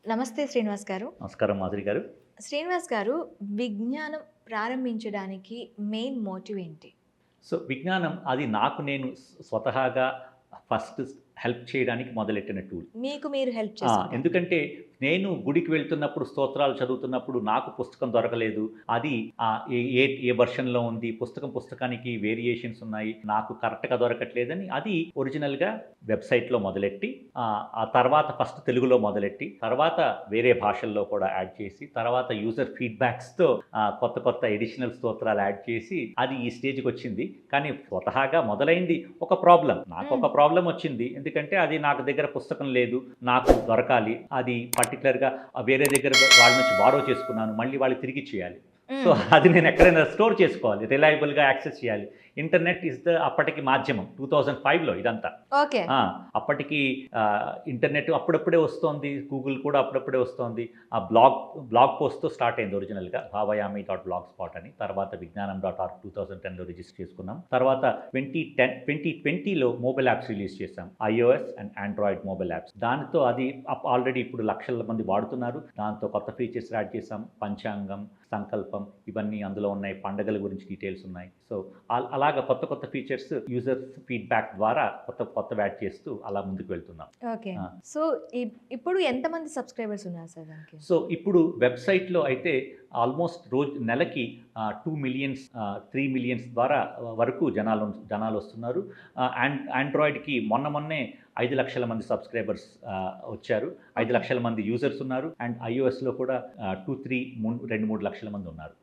నమస్తే శ్రీనివాస్ గారు. నమస్కారం మాధురి గారు. శ్రీనివాస్ గారు, విజ్ఞానం ప్రారంభించడానికి మెయిన్ మోటివ్ ఏంటి? సో, విజ్ఞానం అది నాకు నేను స్వతహాగా ఫస్ట్ హెల్ప్ చేయడానికి మొదలెట్టిన టూల్. మీకు మీరు హెల్ప్ చేసుకోవడానికి. ఎందుకంటే నేను గుడికి వెళ్తున్నప్పుడు స్తోత్రాలు చదువుతున్నప్పుడు నాకు పుస్తకం దొరకలేదు. అది ఏ ఏ ఏ వెర్షన్‌లో ఉంది, పుస్తకానికి వేరియేషన్స్ ఉన్నాయి. నాకు కరెక్ట్‌గా దొరకట్లేదని అది ఒరిజినల్‌గా వెబ్‌సైట్‌లో మొదలెట్టి ఆ తర్వాత ఫస్ట్ తెలుగులో మొదలెట్టి, తర్వాత వేరే భాషల్లో కూడా యాడ్ చేసి, తర్వాత యూజర్ ఫీడ్‌బ్యాక్స్‌తో కొత్త కొత్త ఎడిషనల్ స్తోత్రాలు యాడ్ చేసి అది ఈ స్టేజ్‌కొచ్చింది. కానీ స్వతహాగా మొదలైంది ఒక ప్రాబ్లమ్. నాకొక ప్రాబ్లమ్ వచ్చింది. ఎందుకంటే అది నాకు దగ్గర పుస్తకం లేదు. నాకు దొరకాలి. అది పర్టిక్యులర్‌గా వేరే దగ్గర వాళ్ళ నుంచి బారో చేసుకున్నాను. మళ్ళీ వాళ్ళకి తిరిగిచ్చేయాలి. సో, హ్మ్. అది నేను ఎక్కడైనా స్టోర్ చేసుకోవాలి. రిలయబుల్‌గా యాక్సెస్ చేయాలి. ఇంటర్నెట్ ఈస్ ద అప్పటికి మాధ్యమం. 2005లో ఇదంతా. ఓకే. ఆ! అప్పటికి ఇంటర్నెట్ అప్పుడప్పుడే వస్తోంది. గూగుల్ కూడా అప్పుడప్పుడే వస్తోంది. ఆ బ్లాగ్ పోస్ట్‌తో స్టార్ట్ అయింది ఒరిజినల్‌గా. భావయామి డాట్ బ్లాగ్ స్పాట్ అని. తర్వాత విజ్ఞానం డాట్ ఆర్గ్ 2010లో రిజిస్టర్ చేసుకున్నాం. తర్వాత 2020లో మొబైల్ యాప్స్ రిలీజ్ చేశాం. IOS and Android mobile apps. దానితో అది ఆల్రెడీ ఇప్పుడు లక్షల మంది వాడుతున్నారు. దాంతో కొత్త ఫీచర్స్ యాడ్ చేశాం. పంచాంగం, సంకల్పం ఇవన్నీ అందులో ఉన్నాయి. పండగల గురించి డీటెయిల్స్ ఉన్నాయి. సో, అలాగా కొత్త కొత్త ఫీచర్స్ యూజర్స్ ఫీడ్‌బ్యాక్ ద్వారా కొత్తవి యాడ్ చేస్తూ అలా ముందుకు వెళ్తున్నాం. ఓకే. ఆ! సో, ఇప్పుడు ఎంతమంది సబ్‌స్క్రైబర్స్ ఉన్నారు సార్ దానికి? సో, ఇప్పుడు వెబ్‌సైట్‌లో అయితే ఆల్మోస్ట్ నెలకి 2 మిలియన్స్ 3 మిలియన్స్ ద్వారా వరకు జనాలొస్తున్నారు. ఆండ్రాయిడ్‌కి మొన్నే 5,00,000 మంది సబ్‌స్క్రైబర్స్ వచ్చారు. ఓకే. 5,00,000 మంది యూజర్స్ ఉన్నారు. అండ్ ఐఓఎస్‌లో కూడా 2, 3 2, 3 లక్షల మంది ఉన్నారు.